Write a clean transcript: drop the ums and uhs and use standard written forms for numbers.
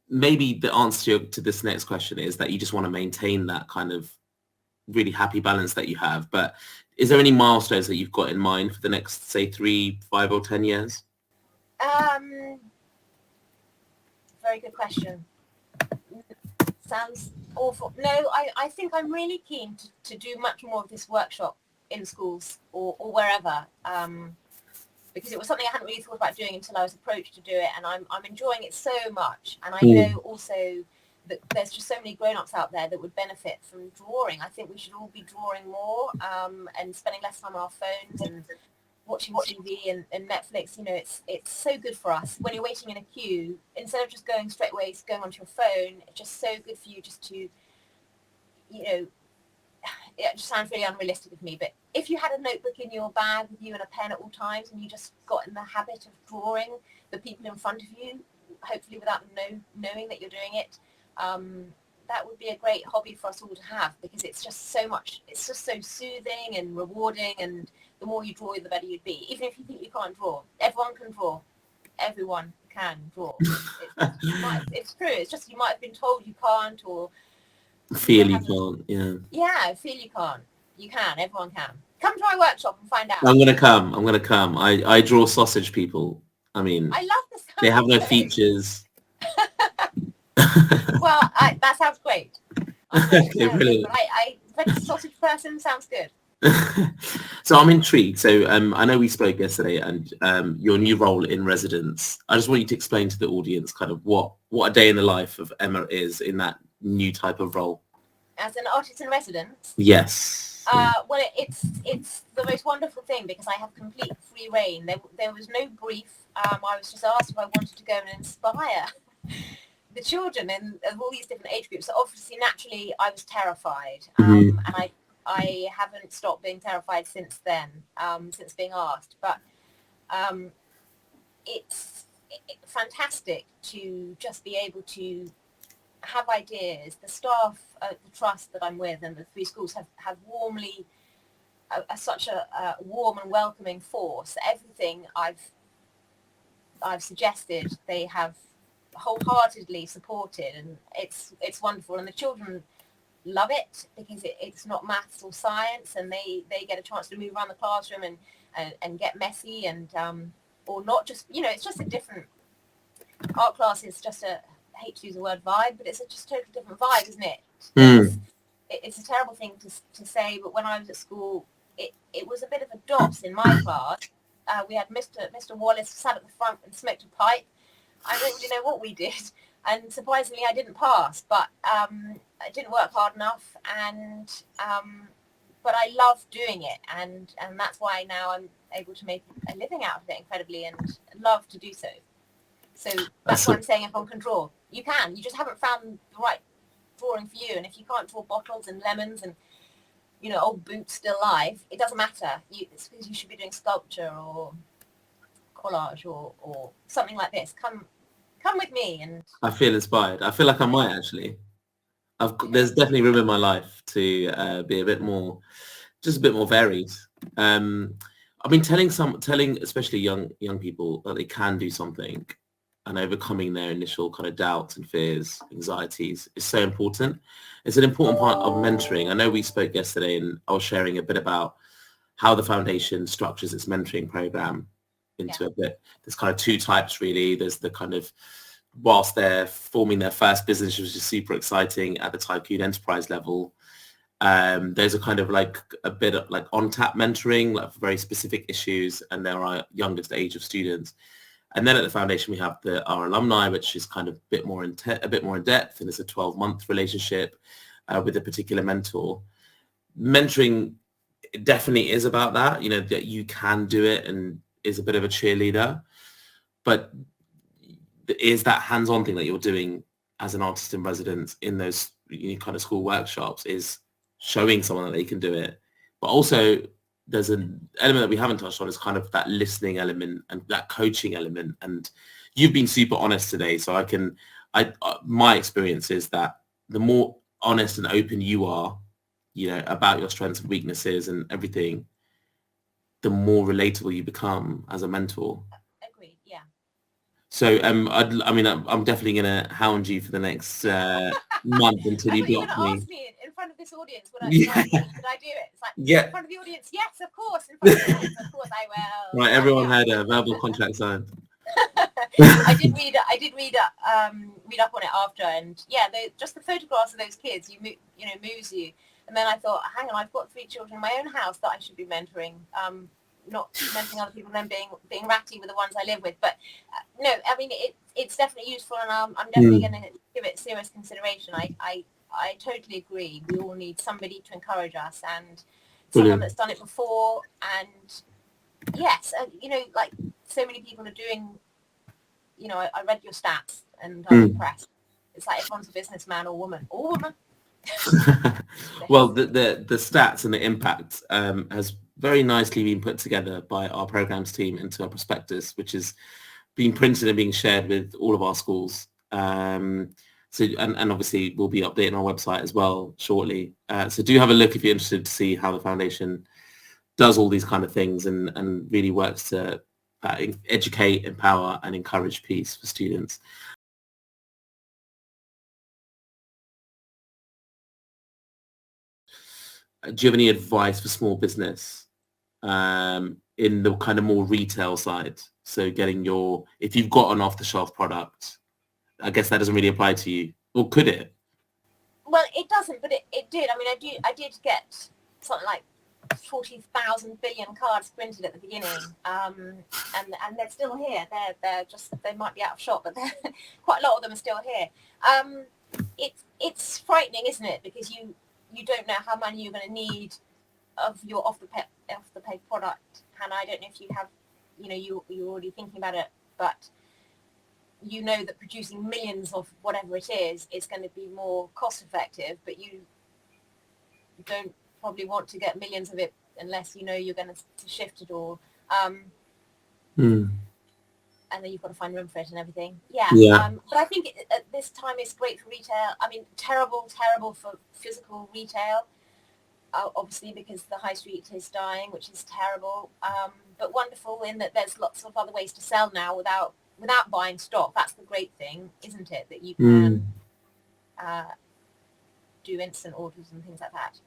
maybe the answer to this next question is that you just want to maintain that kind of really happy balance that you have. But is there any milestones that you've got in mind for the next, say, 3, 5 or 10 years? Very good question. Sounds awful. No, I think I'm really keen to do much more of this workshop in schools or wherever, because it was something I hadn't really thought about doing until I was approached to do it, and I'm enjoying it so much. And I know also that there's just so many grown-ups out there that would benefit from drawing. I think we should all be drawing more, and spending less time on our phones and watching TV and Netflix. You know, it's so good for us. When you're waiting in a queue, instead of just going straight away, going onto your phone, it's just so good for you just to, you know, it just sounds really unrealistic of me, but if you had a notebook in your bag with you and a pen at all times, and you just got in the habit of drawing the people in front of you, hopefully without them knowing that you're doing it, that would be a great hobby for us all to have, because it's just so soothing and rewarding, and the more you draw, the better you'd be. Even if you think you can't draw, everyone can draw. Everyone can draw. It's true. It's just you might have been told you can't, or feel you can't. Yeah, feel you can't. You can. Everyone can. Come to my workshop and find out. I'm gonna come. I draw sausage people. I mean, I love the sound. They have no features. Well, that sounds great. Okay, brilliant. But sausage person sounds good. So I'm intrigued. So I know we spoke yesterday, and your new role in residence. I just want you to explain to the audience kind of what a day in the life of Emma is in that new type of role. As an artist in residence? Yes. Well, it's the most wonderful thing, because I have complete free reign. There was no brief. I was just asked if I wanted to go and inspire the children of all these different age groups. So obviously, naturally, I was terrified, and I haven't stopped being terrified since then, since being asked. But it's fantastic to just be able to have ideas. The staff, the trust that I'm with, and the 3 schools have warmly, such a warm and welcoming force. Everything I've suggested, they have wholeheartedly supported, and it's wonderful. And the children love it, because it's not maths or science, and they get a chance to move around the classroom and get messy, and or not just, you know, it's just a different art class. Is just I hate to use the word vibe, but it's just a totally different vibe, isn't it? It's a terrible thing to say, but when I was at school, it was a bit of a DOS in my class. We had Mr. Wallace sat at the front and smoked a pipe. I don't really know what we did, and surprisingly I didn't pass, but I didn't work hard enough, and but I love doing it, and that's why now I'm able to make a living out of it incredibly, and love to do so. So that's what I'm saying. Everyone can draw. You can. You just haven't found the right drawing for you. And if you can't draw bottles and lemons and, you know, old boots still alive, it doesn't matter. It's because you should be doing sculpture or collage or something like this. Come with me. And I feel inspired. I feel like I might actually. There's definitely room in my life to be a bit more varied. I've been telling especially young people that they can do something, and overcoming their initial kind of doubts and fears, anxieties is so important. It's an important part of mentoring. I know we spoke yesterday, and I was sharing a bit about how the foundation structures its mentoring program into a bit. There's kind of 2 types really. There's the kind of, whilst they're forming their first business, which is super exciting at the tycoon enterprise level, there's a kind of like a bit of like on-tap mentoring, like for very specific issues, and there are youngest age of students. And then at the foundation, we have our alumni, which is kind of a bit more in depth, and it's a 12-month relationship with a particular mentor. Mentoring definitely is about that, you know, that you can do it, and is a bit of a cheerleader. But is that hands-on thing that you're doing as an artist in residence in those kind of school workshops is showing someone that they can do it. But also there's an element that we haven't touched on, is kind of that listening element and that coaching element. And you've been super honest today, so my experience is that the more honest and open you are, you know, about your strengths and weaknesses and everything, the more relatable you become as a mentor. Agreed, yeah. So I'm definitely going to hound you for the next month until I you thought you were block going to me. ask me in front of this audience, would I Yeah, do it? It's like, yeah. in front of the audience, yes, of course. In front of the audience, of course I will. Right, Sign me everyone up. had a verbal contract signed. I did read up on it after, and yeah, just the photographs of those kids, moves you. And then I thought, hang on, I've got 3 children in my own house that I should be mentoring. Not mentoring other people and then being ratty with the ones I live with. But no, I mean it's definitely useful, and I'm definitely going to give it serious consideration. I totally agree. We all need somebody to encourage us, and someone that's done it before. And yes, like so many people are doing. I read your stats and I'm impressed. It's like everyone's a businessman or woman. Well, the stats and the impact has very nicely been put together by our programs team into a prospectus, which is being printed and being shared with all of our schools. So obviously we'll be updating our website as well shortly. So do have a look if you're interested to see how the foundation does all these kind of things and really works to educate, empower, and encourage peace for students. Do you have any advice for small business in the kind of more retail side? So if you've got an off-the-shelf product, I guess that doesn't really apply to you, or could it? Well, it doesn't, but it did. I mean, I did get something like 40,000 billion cards printed at the beginning, and they're still here. They might be out of shop, but quite a lot of them are still here. It's frightening, isn't it? Because you don't know how many you're going to need of your off the peg product. And I don't know if you have, you're already thinking about it, but you know that producing millions of whatever it is going to be more cost effective, but you don't probably want to get millions of it unless you're going to shift it all. And then you've got to find room for it and everything. Yeah. But I think at this time it's great for retail. I mean, terrible for physical retail, obviously, because the high street is dying, which is terrible. But wonderful in that there's lots of other ways to sell now without buying stock. That's the great thing, isn't it? That you can do instant orders and things like that.